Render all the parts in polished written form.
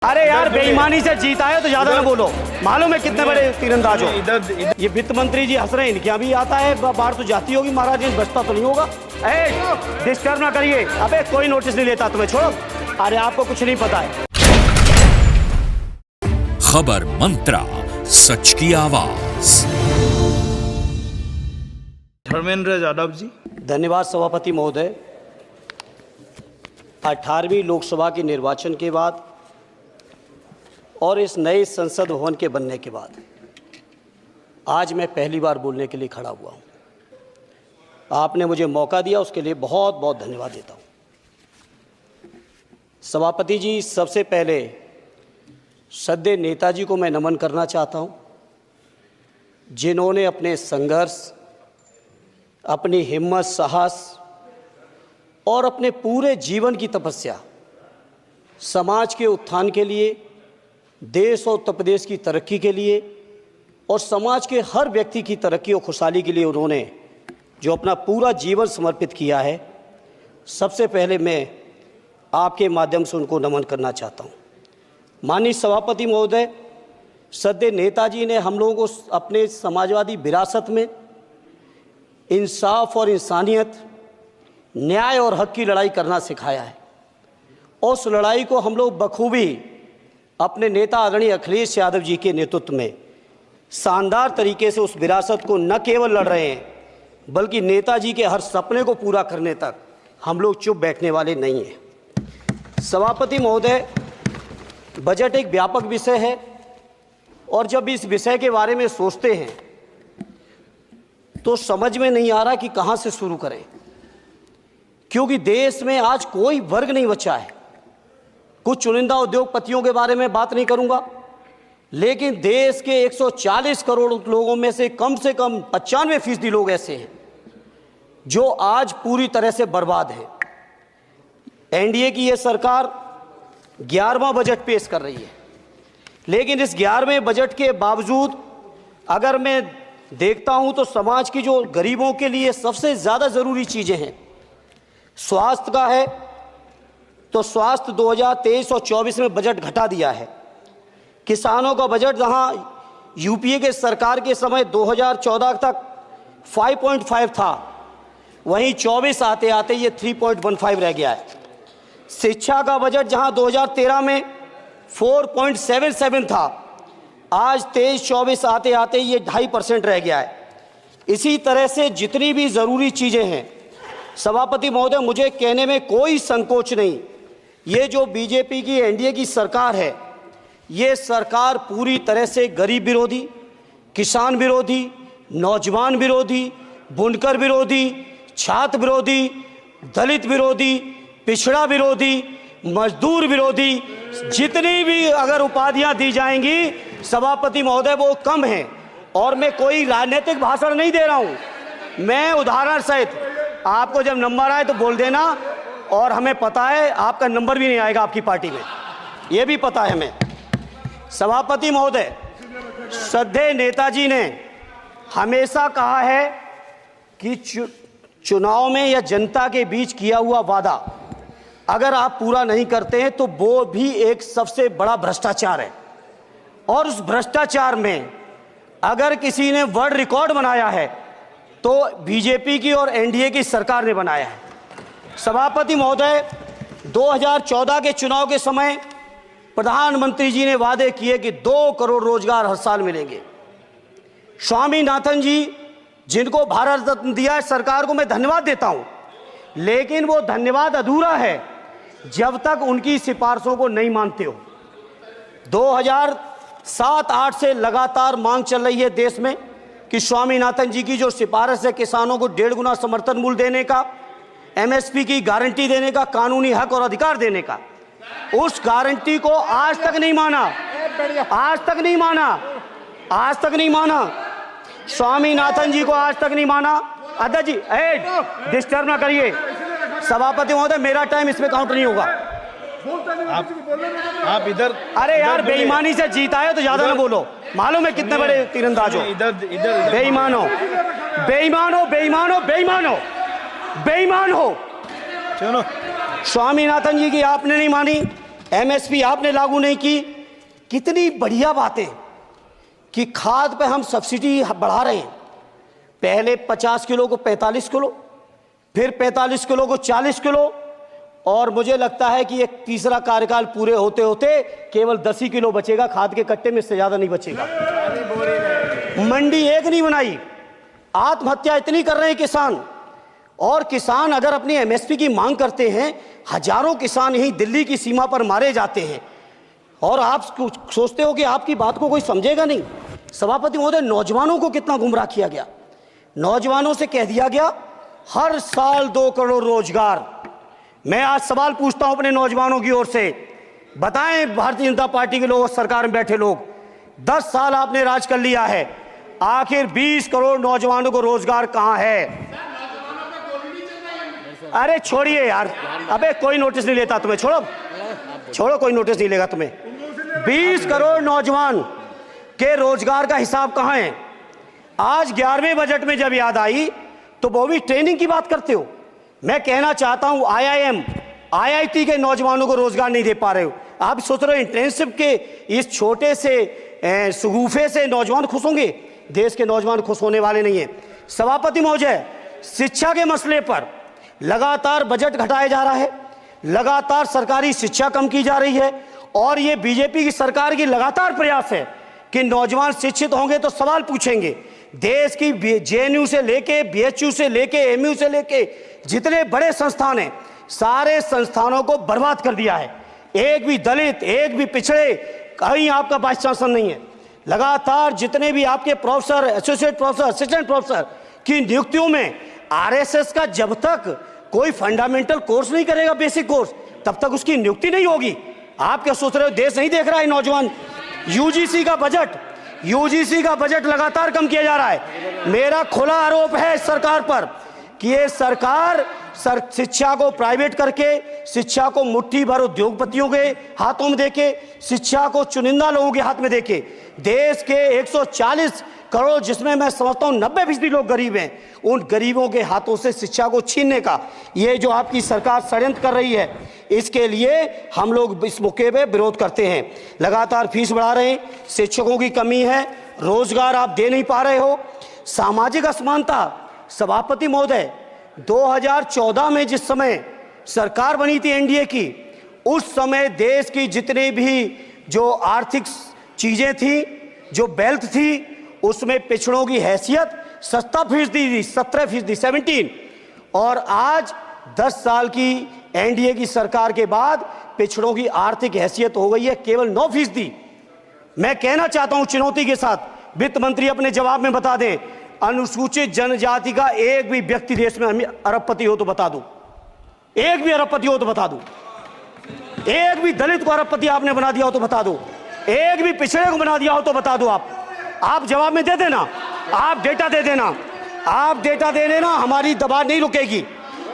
अरे यार बेईमानी से जीता है तो ज्यादा ना बोलो। मालूम है कितने बड़े तीरंदाज हो। ये वित्त मंत्री जी हंस रहे हैं, इनके यहाँ भी आता है बाहर तो जाती होगी महाराज, बचता तो नहीं होगा। डिस्टर्ब ना करिए। अबे कोई नोटिस नहीं लेता तुम्हें, छोड़ो। अरे आपको कुछ नहीं पता है। खबर मंत्रा, सच की आवाज। धर्मेंद्र यादव जी। धन्यवाद सभापति महोदय। 18वीं लोकसभा के निर्वाचन के बाद और इस नए संसद भवन के बनने के बाद आज मैं पहली बार बोलने के लिए खड़ा हुआ हूं। आपने मुझे मौका दिया, उसके लिए बहुत बहुत धन्यवाद देता हूं। सभापति जी, सबसे पहले श्रद्धेय नेताजी को मैं नमन करना चाहता हूं, जिन्होंने अपने संघर्ष, अपनी हिम्मत, साहस और अपने पूरे जीवन की तपस्या समाज के उत्थान के लिए, देश और उत्तर प्रदेश की तरक्की के लिए और समाज के हर व्यक्ति की तरक्की और खुशहाली के लिए उन्होंने जो अपना पूरा जीवन समर्पित किया है, सबसे पहले मैं आपके माध्यम से उनको नमन करना चाहता हूँ। माननीय सभापति महोदय, श्रद्धेय नेताजी ने हम लोगों को अपने समाजवादी विरासत में इंसाफ और इंसानियत, न्याय और हक की लड़ाई करना सिखाया है। उस लड़ाई को हम लोग बखूबी अपने नेता आदरणीय अखिलेश यादव जी के नेतृत्व में शानदार तरीके से उस विरासत को न केवल लड़ रहे हैं, बल्कि नेताजी के हर सपने को पूरा करने तक हम लोग चुप बैठने वाले नहीं हैं। सभापति महोदय, बजट एक व्यापक विषय है और जब इस विषय के बारे में सोचते हैं तो समझ में नहीं आ रहा कि कहाँ से शुरू करें, क्योंकि देश में आज कोई वर्ग नहीं बचा है। कुछ चुनिंदा उद्योगपतियों के बारे में बात नहीं करूंगा, लेकिन देश के 140 करोड़ लोगों में से कम 95% लोग ऐसे हैं जो आज पूरी तरह से बर्बाद है। एनडीए की ये सरकार 11वां बजट पेश कर रही है, लेकिन इस 11वें बजट के बावजूद अगर मैं देखता हूं तो समाज की जो गरीबों के लिए सबसे ज़्यादा ज़रूरी चीज़ें हैं, स्वास्थ्य का है तो स्वास्थ्य 2023 और 24 में बजट घटा दिया है। किसानों का बजट जहां यूपीए के सरकार के समय 2014 तक 5.5 था, वहीं 24 आते आते ये 3.15 रह गया है। शिक्षा का बजट जहां 2013 में 4.77 था, आज 23-24 आते आते ये 2.5% रह गया है। इसी तरह से जितनी भी ज़रूरी चीज़ें हैं, सभापति महोदय, मुझे कहने में कोई संकोच नहीं, ये जो बीजेपी की एनडीए की सरकार है, ये सरकार पूरी तरह से गरीब विरोधी, किसान विरोधी, नौजवान विरोधी, बुनकर विरोधी, छात्र विरोधी, दलित विरोधी, पिछड़ा विरोधी, मजदूर विरोधी, जितनी भी अगर उपाधियां दी जाएंगी सभापति महोदय वो कम हैं। और मैं कोई राजनीतिक भाषण नहीं दे रहा हूं, मैं उदाहरण सहित आपको जब नंबर आए तो बोल देना, और हमें पता है आपका नंबर भी नहीं आएगा आपकी पार्टी में, ये भी पता है हमें। सभापति महोदय, श्रद्धेय नेताजी ने हमेशा कहा है कि चुनाव में या जनता के बीच किया हुआ वादा अगर आप पूरा नहीं करते हैं तो वो भी एक सबसे बड़ा भ्रष्टाचार है, और उस भ्रष्टाचार में अगर किसी ने वर्ल्ड रिकॉर्ड बनाया है तो बीजेपी की और एनडीए की सरकार ने बनाया है। सभापति महोदय, 2014 के चुनाव के समय प्रधानमंत्री जी ने वादे किए कि 2 करोड़ रोजगार हर साल मिलेंगे। स्वामीनाथन जी, जिनको भारत रत्न दिया है सरकार को, मैं धन्यवाद देता हूं, लेकिन वो धन्यवाद अधूरा है जब तक उनकी सिफारिशों को नहीं मानते हो। 2007-8 से लगातार मांग चल रही है देश में कि स्वामीनाथन जी की जो सिफारिश है किसानों को 1.5 गुना समर्थन मूल्य देने का, एमएसपी की गारंटी देने का, कानूनी हक और अधिकार देने का, उस गारंटी को आज तक नहीं माना, आज तक नहीं माना, आज तक नहीं माना। स्वामीनाथन जी को आज तक नहीं माना। अध्यक्ष जी, डिस्टर्ब ना करिए। सभापति महोदय, मेरा टाइम इसमें काउंट नहीं होगा। आप इधर। अरे यार, बेईमानी से जीता है तो ज्यादा ना बोलो। मालूम है कितने बड़े तीरंदाज हो। बेईमान हो, बेईमान हो, बेईमान हो, बेईमान हो, बेईमान हो। चलो, स्वामीनाथन जी की आपने नहीं मानी, एमएसपी आपने लागू नहीं की। कितनी बढ़िया बातें कि खाद पे हम सब्सिडी बढ़ा रहे हैं। पहले 50 किलो को 45 किलो, फिर 45 किलो को 40 किलो, और मुझे लगता है कि एक तीसरा कार्यकाल पूरे होते होते केवल 10 ही किलो बचेगा खाद के कट्टे में, इससे ज्यादा नहीं बचेगा। मंडी एक नहीं बनाई, आत्महत्या इतनी कर रहे हैं किसान। और किसान अगर अपनी एमएसपी की मांग करते हैं, हजारों किसान यहीं दिल्ली की सीमा पर मारे जाते हैं, और आप सोचते हो कि आपकी बात को कोई समझेगा नहीं। सभापति महोदय, नौजवानों को कितना गुमराह किया गया। नौजवानों से कह दिया गया हर साल 2 करोड़ रोजगार। मैं आज सवाल पूछता हूं अपने नौजवानों की ओर से, बताएं भारतीय जनता पार्टी के लोग, सरकार में बैठे लोग, 10 साल आपने राज कर लिया है, आखिर 20 करोड़ नौजवानों को रोजगार कहां है? अरे छोड़िए यार, अबे कोई नोटिस नहीं लेता तुम्हें, छोड़ो कोई नोटिस नहीं लेगा तुम्हें। 20 करोड़ नौजवान के रोजगार का हिसाब कहां है? आज 11वें बजट में जब याद आई तो वो भी ट्रेनिंग की बात करते हो। मैं कहना चाहता हूं आईआईएम, आईआईटी के नौजवानों को रोजगार नहीं दे पा रहे हो। आप सोच रहे हो इंटर्नशिप के इस छोटे से सुगूफे से नौजवान खुश होंगे? देश के नौजवान खुश होने वाले नहीं है। सभापति महोदय, शिक्षा के मसले पर लगातार बजट घटाया जा रहा है, लगातार सरकारी शिक्षा कम की जा रही है, और ये बीजेपी की सरकार की लगातार प्रयास है कि नौजवान शिक्षित होंगे तो सवाल पूछेंगे। देश की जेएनयू से लेके, बीएचयू से लेके, एमयू से लेके जितने बड़े संस्थान हैं, सारे संस्थानों को बर्बाद कर दिया है। एक भी दलित, एक भी पिछड़े, कहीं आपका वाइस चांसलर नहीं है। लगातार जितने भी आपके professor, associate professor, assistant professor की नियुक्तियों में आरएसएस का जब तक कोई फंडामेंटल कोर्स नहीं करेगा, बेसिक कोर्स, तब तक उसकी नियुक्ति नहीं होगी। आप क्या सोच रहे हो देश नहीं देख रहा है नौजवान? यूजीसी का बजट लगातार कम किया जा रहा है। मेरा खुला आरोप है इस सरकार पर कि ये सरकार शिक्षा को प्राइवेट करके, शिक्षा को मुट्ठी भर उद्योगपतियों के हाथों में देके, शिक्षा को चुनिंदा लोगों के हाथ में देके, देश के 140 करोड़, जिसमें मैं समझता हूं 90% लोग गरीब हैं, उन गरीबों के हाथों से शिक्षा को छीनने का ये जो आपकी सरकार षड्यंत्र कर रही है, इसके लिए हम लोग इस मौके पे विरोध करते हैं। लगातार फीस बढ़ा रहे हैं, शिक्षकों की कमी है, रोजगार आप दे नहीं पा रहे हो, सामाजिक असमानता। सभापति महोदय, 2014 में जिस समय सरकार बनी थी एनडीए की, उस समय देश की जितनी भी जो आर्थिक चीजें थी, जो वेल्थ थी, उसमें पिछड़ों की हैसियत 17% थी, 17%, और आज 10 साल की एनडीए की सरकार के बाद पिछड़ों की आर्थिक हैसियत हो गई है केवल 9%। मैं कहना चाहता हूं चुनौती के साथ, वित्त मंत्री अपने जवाब में बता दें, अनुसूचित जनजाति का एक भी व्यक्ति देश में अरबपति हो तो बता दो, एक भी अरबपति हो तो बता दो, एक भी दलित को अरबपति आपने बना दिया हो तो बता दो, एक भी पिछड़े को बना दिया हो तो बता दो। आप जवाब में दे देना, आप डेटा दे देना, आप डेटा दे देना, हमारी दबाव नहीं रुकेगी।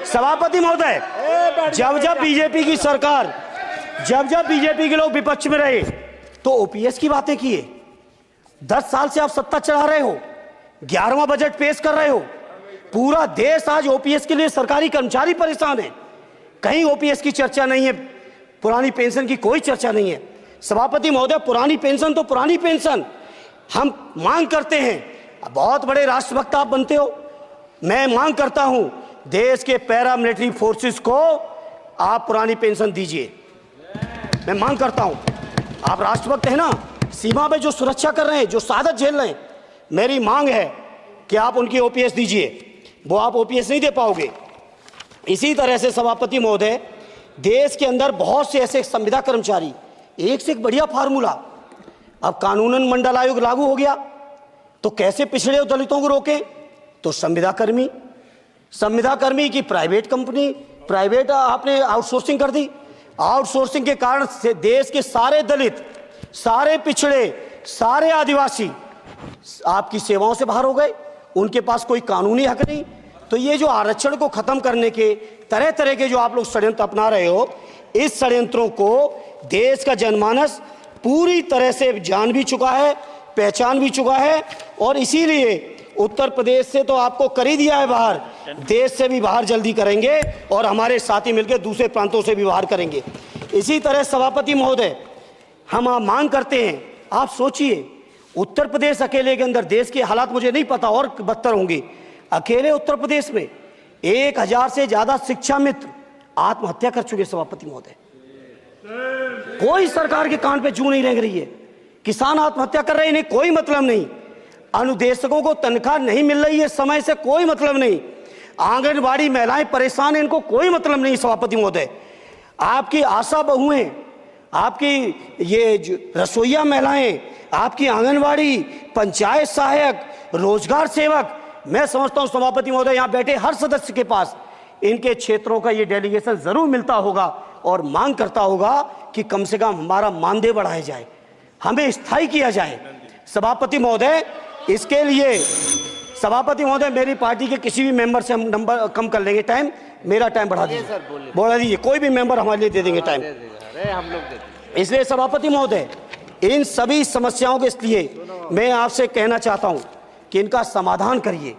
सभापति महोदय, जब बीजेपी की सरकार, जब बीजेपी के लोग विपक्ष में रहे तो ओपीएस की बातें किए। 10 साल से आप सत्ता चढ़ा रहे हो, 11वां बजट पेश कर रहे हो, पूरा देश आज ओपीएस के लिए सरकारी कर्मचारी परेशान है, कहीं ओपीएस की चर्चा नहीं है, पुरानी पेंशन की कोई चर्चा नहीं है। सभापति महोदय, पुरानी पेंशन तो पुरानी पेंशन, हम मांग करते हैं, बहुत बड़े राष्ट्रभक्त आप बनते हो, मैं मांग करता हूं देश के पैरामिलिट्री फोर्सेस को आप पुरानी पेंशन दीजिए। मैं मांग करता हूं, आप राष्ट्रभक्त हैं ना, सीमा पे जो सुरक्षा कर रहे हैं, जो शहादत झेल रहे हैं, मेरी मांग है कि आप उनकी ओपीएस दीजिए। वो आप ओपीएस नहीं दे पाओगे। इसी तरह से सभापति महोदय, देश के अंदर बहुत से ऐसे संविदा कर्मचारी, एक से एक बढ़िया फार्मूला, अब कानूनन मंडल आयोग लागू हो गया तो कैसे पिछड़े दलितों को रोकें? तो संविदा कर्मी की प्राइवेट कंपनी, प्राइवेट आपने आउटसोर्सिंग कर दी। आउटसोर्सिंग के कारण से देश के सारे दलित, सारे पिछड़े, सारे आदिवासी आपकी सेवाओं से बाहर हो गए, उनके पास कोई कानूनी हक नहीं। तो ये जो आरक्षण को खत्म करने के तरह तरह के जो आप लोग षड्यंत्र अपना रहे हो, इस षड्यंत्रों को देश का जनमानस पूरी तरह से जान भी चुका है, पहचान भी चुका है, और इसीलिए उत्तर प्रदेश से तो आपको कर ही दिया है बाहर, देश से भी बाहर जल्दी करेंगे, और हमारे साथी मिलकर दूसरे प्रांतों से भी बाहर करेंगे। इसी तरह सभापति महोदय, हम मांग करते हैं, आप सोचिए, उत्तर प्रदेश अकेले के अंदर, देश के हालात मुझे नहीं पता और बदतर होंगे, अकेले उत्तर प्रदेश में 1000 से ज्यादा शिक्षा मित्र आत्महत्या कर चुके सभापति महोदय। कोई सरकार के कान पे जू नहीं रेंग रही है। किसान आत्महत्या कर रहे हैं, इन्हें कोई मतलब नहीं। अनुदेशकों को तनख्वाह नहीं मिल रही है समय से, कोई मतलब नहीं। आंगनबाड़ी महिलाएं परेशान हैं, इनको कोई मतलब नहीं। सभापति महोदय, आपकी आशा बहुएं, आपकी ये रसोईया महिलाएं, आपकी आंगनबाड़ी, पंचायत सहायक, रोजगार सेवक, मैं समझता हूं सभापति महोदय, यहां बैठे हर सदस्य के पास इनके क्षेत्रों का ये डेलीगेशन जरूर मिलता होगा और मांग करता होगा कि कम से कम हमारा मानदेय बढ़ाया जाए, हमें स्थायी किया जाए। सभापति महोदय, इसके लिए सभापति महोदय, मेरी पार्टी के किसी भी मेंबर से हम नंबर कम कर लेंगे, टाइम, मेरा टाइम बढ़ा दीजिए, बढ़ा दीजिए, कोई भी मेंबर हमारे लिए दे देंगे टाइम, हम लोग। इसलिए सभापति महोदय, इन सभी समस्याओं के लिए मैं आपसे कहना चाहता हूं कि इनका समाधान करिए,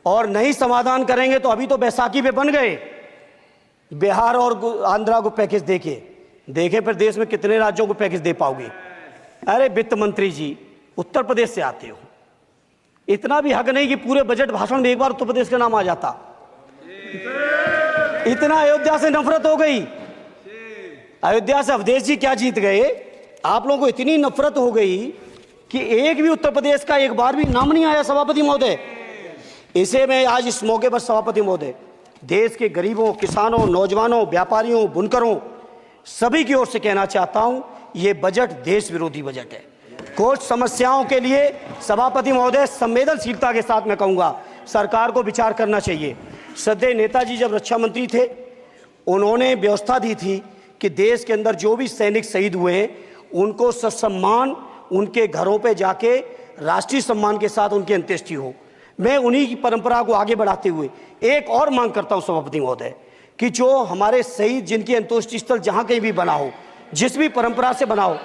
और नहीं समाधान करेंगे तो अभी तो बैसाखी पे बन गए, बिहार और आंध्रा को पैकेज देखे फिर देश में कितने राज्यों को पैकेज दे पाओगे। अरे वित्त मंत्री जी, उत्तर प्रदेश से आते हो, इतना भी हक नहीं कि पूरे बजट भाषण में एक बार उत्तर प्रदेश का नाम आ जाता। इतना अयोध्या से नफरत हो गई, अयोध्या से अवधेश जी क्या जीत गए, आप लोगों को इतनी नफरत हो गई कि एक भी उत्तर प्रदेश का एक बार भी नाम नहीं आया सभापति महोदय। इसे मैं आज इस मौके पर सभापति महोदय, देश के गरीबों, किसानों, नौजवानों, व्यापारियों, बुनकरों, सभी की ओर से कहना चाहता हूं, ये बजट देश विरोधी बजट है। कुछ समस्याओं के लिए सभापति महोदय संवेदनशीलता के साथ मैं कहूंगा सरकार को विचार करना चाहिए। श्रद्धेय नेताजी जब रक्षा मंत्री थे, उन्होंने व्यवस्था दी थी कि देश के अंदर जो भी सैनिक शहीद हुए हैं उनको ससम्मान उनके घरों पे जाके राष्ट्रीय सम्मान के साथ उनकी अंत्येष्टि हो। मैं उन्हीं की परंपरा को आगे बढ़ाते हुए एक और मांग करता हूं सभापति महोदय कि जो हमारे शहीद जिनकी अंत्येष्टि स्थल जहां कहीं भी बना हो, जिस भी परंपरा से बना हो,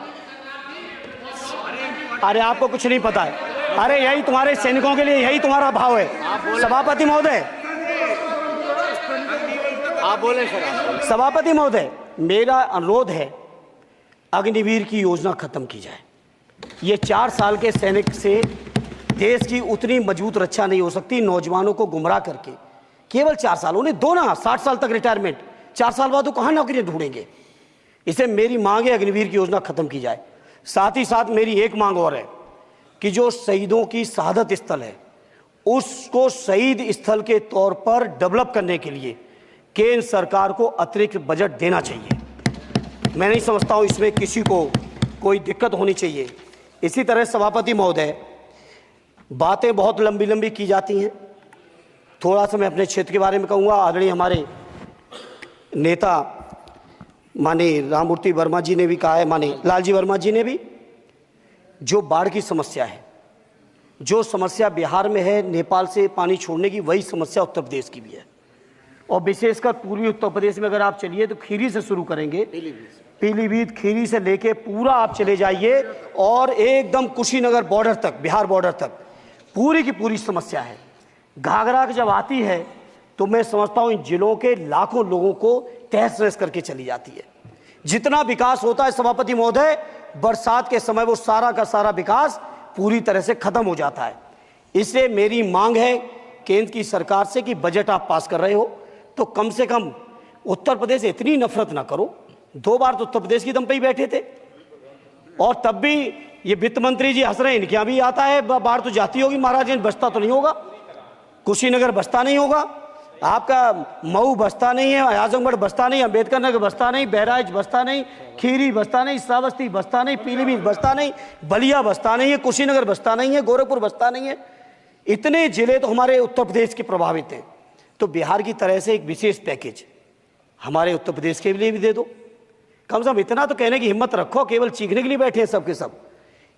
अरे आपको कुछ नहीं पता है, अरे यही तुम्हारे सैनिकों के लिए यही तुम्हारा भाव है। सभापति महोदय, आप बोले सर। सभापति महोदय, मेरा अनुरोध है अग्निवीर की योजना खत्म की जाए। ये 4 साल के सैनिक से देश की उतनी मजबूत रक्षा नहीं हो सकती। नौजवानों को गुमराह करके केवल 4 साल, उन्हें दो ना 60 साल तक रिटायरमेंट, 4 साल बाद वो कहां नौकरी ढूंढेंगे। इसे मेरी मांग है अग्निवीर की योजना खत्म की जाए। साथ ही साथ मेरी एक मांग और है कि जो शहीदों की शहादत स्थल है उसको शहीद स्थल के तौर पर डेवलप करने के लिए केंद्र सरकार को अतिरिक्त बजट देना चाहिए। मैं नहीं समझता हूं इसमें किसी को कोई दिक्कत होनी चाहिए। इसी तरह सभापति महोदय, बातें बहुत लंबी लंबी की जाती हैं, थोड़ा सा मैं अपने क्षेत्र के बारे में कहूँगा। आदरणीय हमारे नेता माननीय राममूर्ति वर्मा जी ने भी कहा है, माननीय लालजी वर्मा जी ने भी, जो बाढ़ की समस्या है, जो समस्या बिहार में है नेपाल से पानी छोड़ने की, वही समस्या उत्तर प्रदेश की भी है। और विशेषकर पूर्वी उत्तर प्रदेश में अगर आप चलिए तो खीरी से शुरू करेंगे, पीलीभीत खीरी से लेके पूरा आप चले जाइए और एकदम कुशीनगर बॉर्डर तक, बिहार बॉर्डर तक पूरी की पूरी समस्या है। घाघरा जब आती है तो मैं समझता हूं इन जिलों के लाखों लोगों को तहस नहस करके चली जाती है। जितना विकास होता है सभापति महोदय, बरसात के समय वो सारा का सारा विकास पूरी तरह से खत्म हो जाता है। इसलिए मेरी मांग है केंद्र की सरकार से कि बजट आप पास कर रहे हो तो कम से कम उत्तर प्रदेश से इतनी नफरत ना करो। 2 बार तो उत्तर प्रदेश की दम पे ही बैठे थे और तब भी ये वित्त मंत्री जी हंस रहे हैं, इनके यहाँ भी आता है बाढ़ तो जाती होगी, महाराज बसता तो नहीं होगा, कुशीनगर बसता नहीं होगा, आपका मऊ बसता नहीं है, आजमगढ़ बसता नहीं, अम्बेडकर नगर बसता नहीं, बहराइच बसता नहीं, खीरी बसता नहीं, श्रावस्ती बसता नहीं, पीलीभीत बसता नहीं, बलिया बसता नहीं है, कुशीनगर बसता नहीं है, गोरखपुर बसता नहीं है। इतने जिले तो हमारे उत्तर प्रदेश के प्रभावित हैं। तो बिहार की तरह से एक विशेष पैकेज हमारे उत्तर प्रदेश के लिए भी दे दो। कम से कम इतना तो कहने की हिम्मत रखो, केवल चीखने के लिए बैठे हैं सबके सब।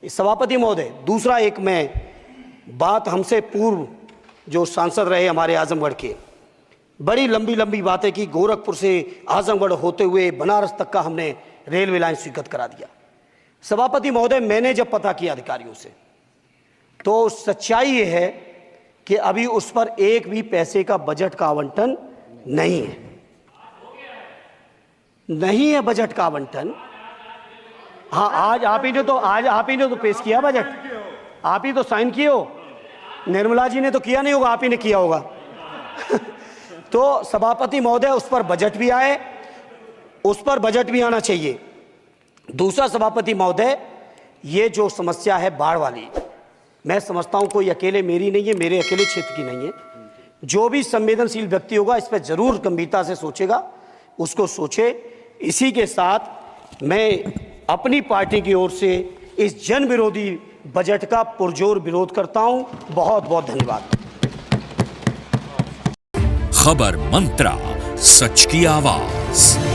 सभापति महोदय, दूसरा एक मैं बात, हमसे पूर्व जो सांसद रहे हमारे आजमगढ़ के, बड़ी लंबी लंबी बातें की, गोरखपुर से आजमगढ़ होते हुए बनारस तक का हमने रेलवे लाइन स्वीकृत करा दिया। सभापति महोदय, मैंने जब पता किया अधिकारियों से तो सच्चाई ये है कि अभी उस पर एक भी पैसे का बजट का आवंटन नहीं है। नहीं है बजट का आवंटन। हाँ, आज आप ही ने तो पेश किया बजट, आप ही तो साइन किए हो। निर्मला जी ने तो किया नहीं होगा, आप ही ने किया होगा। तो सभापति महोदय, उस पर बजट भी आए, उस पर बजट भी आना चाहिए। दूसरा सभापति महोदय, ये जो समस्या है बाढ़ वाली, मैं समझता हूं कोई अकेले मेरी नहीं है, मेरे अकेले क्षेत्र की नहीं है। जो भी संवेदनशील व्यक्ति होगा इस पर जरूर गंभीरता से सोचेगा, उसको सोचे। इसी के साथ मैं अपनी पार्टी की ओर से इस जन विरोधी बजट का पुरजोर विरोध करता हूं। बहुत बहुत धन्यवाद। खबर मंत्रा, सच की आवाज।